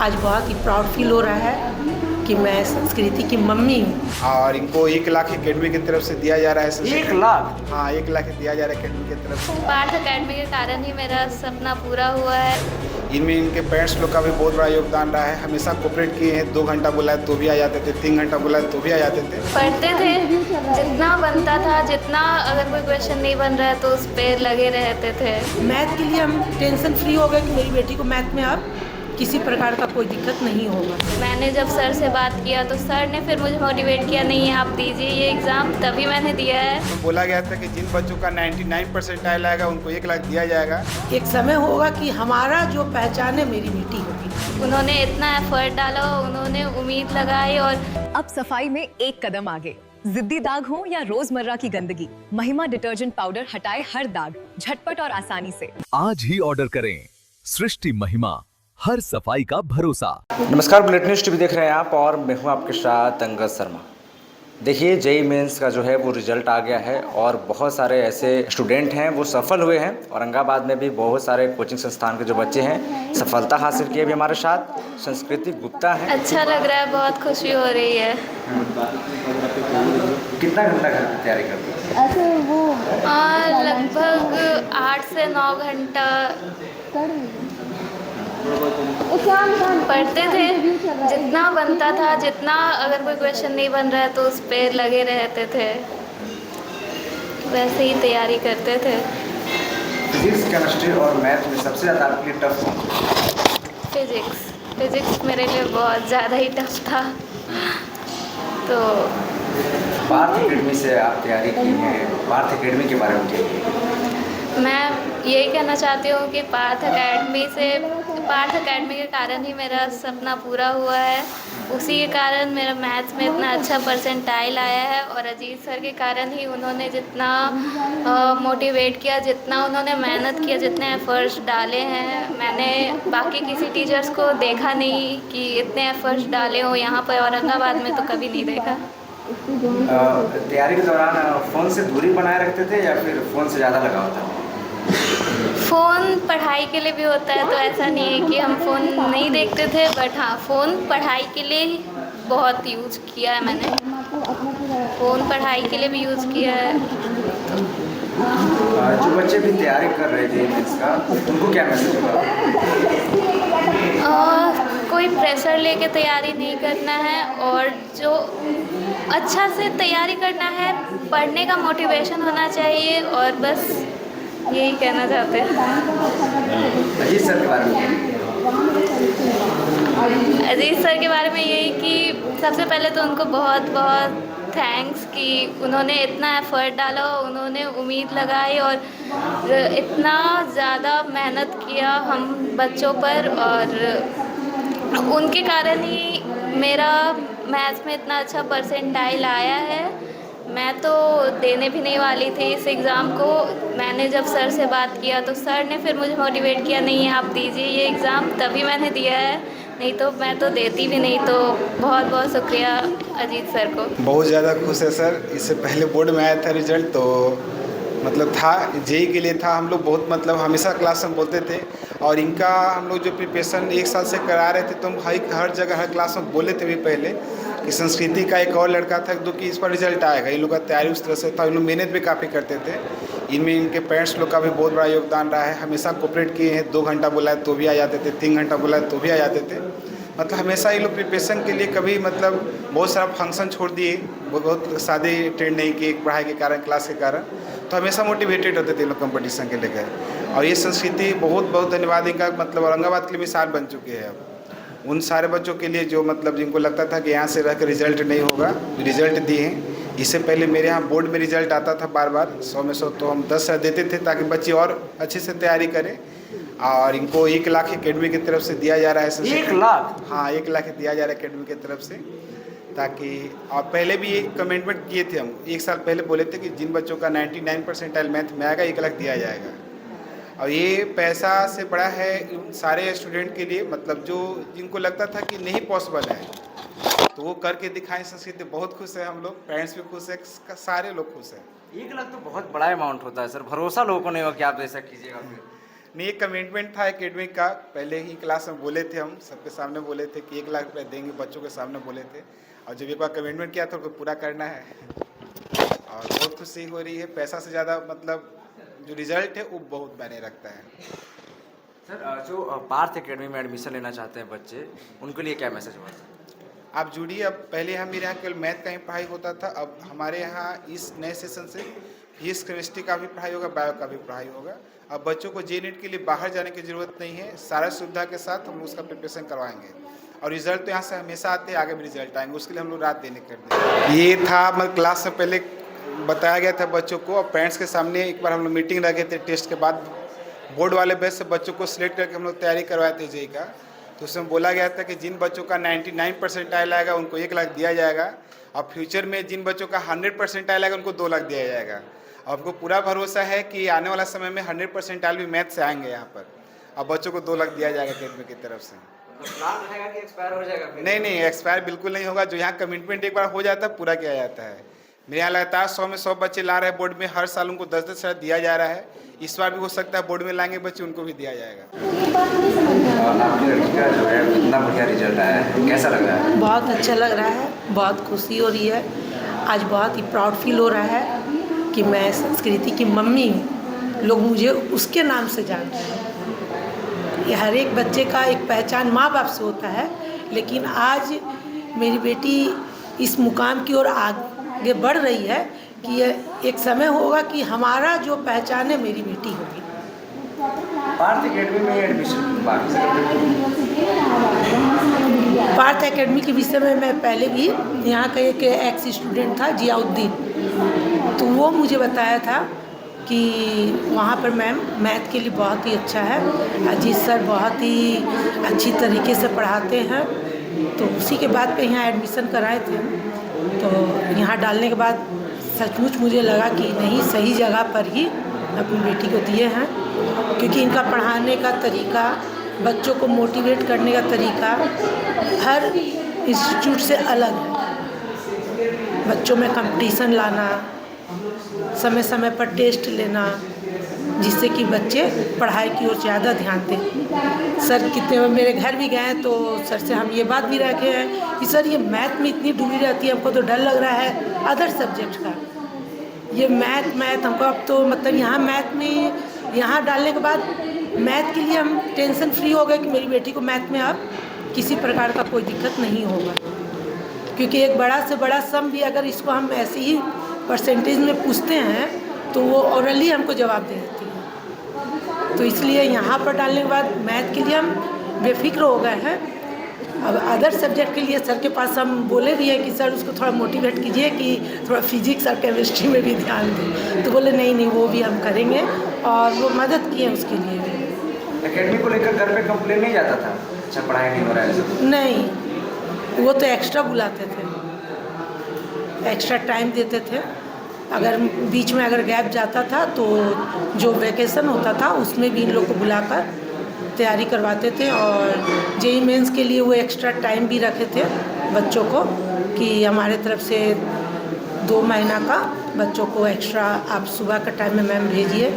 आज बहुत ही proud feel हो रहा है कि मैं संस्कृति की मम्मी हूँ। और इनको 1 लाख एकेडमी की तरफ से दिया जा रहा है। 1 लाख? हाँ, 1 लाख दिया जा रहा है एकेडमी की तरफ से। पार्थ अकेडमी के कारण ही मेरा सपना पूरा हुआ है। इनमें इनके पेरेंट्स लोग का भी बहुत बड़ा योगदान रहा है। हमेशा कोऑपरेट किए हैं। 2 घंटा बुलाए तो भी आ जाते थे, 3 घंटा बुलाए तो भी आ जाते थे। पढ़ते थे जितना बनता था, जितना अगर कोई क्वेश्चन नहीं बन रहा है तो उस पर लगे रहते थे। मैथ के लिए हम टेंशन फ्री हो गए कि मेरी बेटी को मैथ में अब किसी प्रकार का कोई दिक्कत नहीं होगा। मैंने जब सर से बात किया तो सर ने फिर मुझे मोटिवेट किया, नहीं आप दीजिए ये एग्ज़ाम, तभी मैंने दिया है। तो बोला गया था कि जिन बच्चों का 99% आएगा उनको 1 लाख दिया जाएगा। एक समय होगा कि हमारा जो पहचान है मेरी बेटी होगी। उन्होंने इतना एफर्ट डाला, उन्होंने उम्मीद लगाई। और अब सफाई में एक कदम आगे। जिद्दी दाग हो या रोजमर्रा की गंदगी, महिमा डिटर्जेंट पाउडर हटाए हर दाग झटपट और आसानी से। आज ही ऑर्डर करें। सृष्टि महिमा, हर सफाई का भरोसा। नमस्कार, बुलेटिन न्यूज़ टीवी देख रहे हैं आप और मैं हूं आपके साथ अंगद शर्मा। देखिए, जेईई मेंस का जो है वो रिजल्ट आ गया है और बहुत सारे ऐसे स्टूडेंट हैं वो सफल हुए हैं। औरंगाबाद में भी बहुत सारे कोचिंग संस्थान के जो बच्चे हैं सफलता हासिल किए। भी हमारे साथ संस्कृति गुप्ता है। अच्छा लग रहा है, बहुत खुशी हो रही है। कितना घंटा घर की तैयारी करते हैं? लगभग 8 से 9 घंटा पढ़ते थे। जितना बनता था, जितना अगर कोई क्वेश्चन नहीं बन रहा है तो उस पर लगे रहते थे, वैसे ही तैयारी करते थे। फिजिक्स, केमिस्ट्री और मैथ में सबसे ज़्यादा आपके लिए टफ? फिजिक्स मेरे लिए बहुत ज़्यादा ही टफ था। तो पार्थ अकेडमी से आप तैयारी की है, पार्थ अकेडमी के बारे में बताइए। मैं यही कहना चाहती हूँ कि पार्थ अकेडमी के कारण ही मेरा सपना पूरा हुआ है। उसी के कारण मेरा मैथ्स में इतना अच्छा परसेंटाइल आया है और अजीत सर के कारण ही उन्होंने जितना मोटिवेट किया, जितना उन्होंने मेहनत किया, जितने एफ़र्ट्स डाले हैं, मैंने बाकी किसी टीचर्स को देखा नहीं कि इतने एफ़र्ट्स डाले हो यहाँ पर औरंगाबाद में, तो कभी नहीं देखा। तैयारी के दौरान फ़ोन से दूरी बनाए रखते थे या फिर फ़ोन से ज़्यादा लगाव था? फ़ोन पढ़ाई के लिए भी होता है, तो ऐसा नहीं है कि हम फ़ोन नहीं देखते थे, बट हाँ, फ़ोन पढ़ाई के लिए ही बहुत यूज़ किया है मैंने। फ़ोन पढ़ाई के लिए भी यूज़ किया है। जो बच्चे भी तैयारी कर रहे थे इसका, उनको क्या मैसेज होगा? कोई प्रेशर लेके तैयारी नहीं करना है और जो अच्छा से तैयारी करना है, पढ़ने का मोटिवेशन होना चाहिए और बस यही कहना चाहते हैं। अजीत सर के बारे में? अजीत सर के बारे में यही कि सबसे पहले तो उनको बहुत बहुत थैंक्स कि उन्होंने इतना एफ़र्ट डाला, उन्होंने उम्मीद लगाई और इतना ज़्यादा मेहनत किया हम बच्चों पर, और उनके कारण ही मेरा मैथ्स में इतना अच्छा परसेंटाइल आया है। मैं तो देने भी नहीं वाली थी इस एग्ज़ाम को। मैंने जब सर से बात किया तो सर ने फिर मुझे मोटिवेट किया, नहीं आप दीजिए ये एग्ज़ाम, तभी मैंने दिया है, नहीं तो मैं तो देती भी नहीं। तो बहुत बहुत शुक्रिया अजीत सर को। बहुत ज़्यादा खुश है सर। इससे पहले बोर्ड में आया था रिजल्ट, तो मतलब था जेईई के लिए था। हम लोग बहुत मतलब हमेशा क्लास में बोलते थे और इनका हम लोग जो प्रिपरेशन 1 साल से करा रहे थे, तो हम हर जगह हर क्लास में बोले थे भी पहले कि संस्कृति का एक और लड़का था जो कि इस पर रिजल्ट आएगा। इन लोग का तैयारी उस तरह से था, इन लोग मेहनत भी काफ़ी करते थे। इनमें इनके पेरेंट्स लोग का भी बहुत बड़ा योगदान रहा है। हमेशा कोऑपरेट किए हैं। 2 घंटा बुलाए तो भी आ जाते थे, 3 घंटा बुलाए तो भी आ जाते थे। मतलब हमेशा ये लोग प्रिपरेशन के लिए कभी मतलब बहुत सारा फंक्शन छोड़ दिए, बहुत शादी अटेंड नहीं किए पढ़ाई के कारण, क्लास के कारण, तो हमेशा मोटिवेटेड होते थे लोग कंपटीशन के लेकर। और ये संस्कृति बहुत बहुत धन्यवाद इनका, मतलब औरंगाबाद के लिए मिसाल बन चुके हैं अब उन सारे बच्चों के लिए जो मतलब जिनको लगता था कि यहाँ से रह कर रिजल्ट नहीं होगा, रिजल्ट दिए हैं। इससे पहले मेरे यहाँ बोर्ड में रिजल्ट आता था बार बार 100 में 100, तो हम 10 देते थे ताकि बच्चे और अच्छे से तैयारी करें। और इनको 1 लाख एकेडमी की तरफ से दिया जा रहा है। 1 लाख? हाँ, 1 लाख दिया जा रहा है एकेडमी की तरफ से, ताकि और पहले भी एक कमिटमेंट किए थे हम। 1 साल पहले बोले थे कि जिन बच्चों का 99% मैथ में आएगा 1 लाख दिया जाएगा। और ये पैसा से बड़ा है उन सारे स्टूडेंट के लिए, मतलब जो जिनको लगता था कि नहीं पॉसिबल है, तो वो करके दिखाएं। संस्कृति बहुत खुश है, हम लोग पेरेंट्स भी खुश है, सारे लोग खुश हैं। 1 लाख तो बहुत बड़ा अमाउंट होता है सर, भरोसा लोगों को नहीं हो कि आप ऐसा कीजिएगा। नहीं, एक कमिटमेंट था एकेडमिक का, पहले ही क्लास में बोले थे, हम सबके सामने बोले थे कि 1 लाख रुपये देंगे, बच्चों के सामने बोले थे। और जब एक बार कमिटमेंट किया तो उसको पूरा करना है और बहुत खुशी हो रही है। पैसा से ज़्यादा मतलब जो रिजल्ट है वो बहुत मायने रखता है। सर जो पार्थ एकेडमी में एडमिशन लेना चाहते हैं बच्चे, उनके लिए क्या मैसेज होगा? आप जुड़िए। अब पहले हम मेरे यहाँ केवल मैथ का ही पढ़ाई होता था, अब हमारे यहाँ इस नए सेशन से फिजिक्स केमिस्ट्री का भी पढ़ाई होगा, बायो का भी पढ़ाई होगा। अब बच्चों को जे-नेट के लिए बाहर जाने की ज़रूरत नहीं है, सारा सुविधा के साथ हम लोग उसका प्रिपरेशन करवाएंगे और रिजल्ट तो यहाँ से हमेशा आते हैं, आगे भी रिजल्ट आएंगे, उसके लिए हम लोग रात देने कर देंगे। ये था मतलब क्लास से पहले बताया गया था बच्चों को, और पेरेंट्स के सामने एक बार हम लोग मीटिंग रखे थे टेस्ट के बाद, बोर्ड वाले बेस से बच्चों को सिलेक्ट करके हम लोग तैयारी करवाए थे जेई का। तो उसमें बोला गया था कि जिन बच्चों का 99 परसेंटाइल आएगा उनको 1 लाख दिया जाएगा, और फ्यूचर में जिन बच्चों का 100 परसेंटाइल आएगा उनको 2 लाख दिया जाएगा। आपको पूरा भरोसा है कि आने वाला समय में 100 परसेंटाइल भी मैथ से आएंगे यहाँ पर, अब बच्चों को 2 लाख दिया जाएगा अकेडमी की तरफ से। प्लान रहेगा कि एक्सपायर हो जाएगा? नहीं, एक्सपायर बिल्कुल नहीं होगा। जो यहाँ कमिटमेंट एक बार हो जाता है पूरा किया जाता है। मेरे यहाँ लगातार 100 में 100 बच्चे ला रहे हैं बोर्ड में, हर साल उनको 10-10 हज़ार दिया जा रहा है। इस बार भी हो सकता है बोर्ड में लाएंगे बच्चे, उनको भी दिया जाएगा। आपकी लड़की का जो है इतना बढ़िया रिजल्ट आया है, कैसा लग रहा है? बहुत अच्छा लग रहा है, बहुत खुशी हो रही है। आज बहुत ही प्राउड फील हो रहा है कि मैं संस्कृति की मम्मी हूँ, लोग मुझे उसके नाम से जानते हैं। ये हर एक बच्चे का एक पहचान माँ बाप से होता है, लेकिन आज मेरी बेटी इस मुकाम की ओर आगे बढ़ रही है कि ये एक समय होगा कि हमारा जो पहचान है मेरी बेटी होगी। पार्थ एकेडमी में एडमिशन पार्थ एकेडमी के विषय में मैं पहले भी यहाँ का एक एक्स स्टूडेंट था जियाउद्दीन, तो वो मुझे बताया था कि वहाँ पर मैम मैथ के लिए बहुत ही अच्छा है, अजीत सर बहुत ही अच्छी तरीके से पढ़ाते हैं। तो उसी के बाद पे यहाँ एडमिशन कराए थे। तो यहाँ डालने के बाद सचमुच मुझे लगा कि नहीं, सही जगह पर ही अपनी बेटी को दिए हैं, क्योंकि इनका पढ़ाने का तरीका, बच्चों को मोटिवेट करने का तरीका हर इंस्टीट्यूट से अलग है। बच्चों में कंपटीशन लाना, समय समय पर टेस्ट लेना, जिससे कि बच्चे पढ़ाई की ओर ज़्यादा ध्यान दें। सर कितने मेरे घर भी गए तो सर से हम ये बात भी रखे हैं कि सर ये मैथ में इतनी डूबी रहती है, हमको तो डर लग रहा है अदर सब्जेक्ट का, ये मैथ हमको अब तो मतलब यहाँ मैथ में यहाँ डालने के बाद मैथ के लिए हम टेंशन फ्री हो गए कि मेरी बेटी को मैथ में अब किसी प्रकार का कोई दिक्कत नहीं होगा, क्योंकि एक बड़ा से बड़ा सम भी अगर इसको हम ऐसे ही परसेंटेज में पूछते हैं तो वो ओरली हमको जवाब दे देती है। तो इसलिए यहाँ पर डालने के बाद मैथ के लिए हम बेफिक्र हो गए हैं। अब अदर सब्जेक्ट के लिए सर के पास हम बोले भी हैं कि सर उसको थोड़ा मोटिवेट कीजिए कि थोड़ा फिजिक्स और केमिस्ट्री में भी ध्यान दें, तो बोले नहीं वो भी हम करेंगे, और वो मदद किए उसके लिए भी। एकेडमी को लेकर घर पे कंप्लेन नहीं जाता था, अच्छा पढ़ाई नहीं हो रहा है? नहीं, वो तो एक्स्ट्रा बुलाते थे, एक्स्ट्रा टाइम देते थे। अगर बीच में अगर गैप जाता था तो जो वैकेशन होता था उसमें भी इन लोग को बुलाकर तैयारी करवाते थे, और जेई मेंस के लिए वो एक्स्ट्रा टाइम भी रखे थे बच्चों को कि हमारे तरफ से 2 महीना का बच्चों को एक्स्ट्रा आप सुबह का टाइम में मैम भेजिए।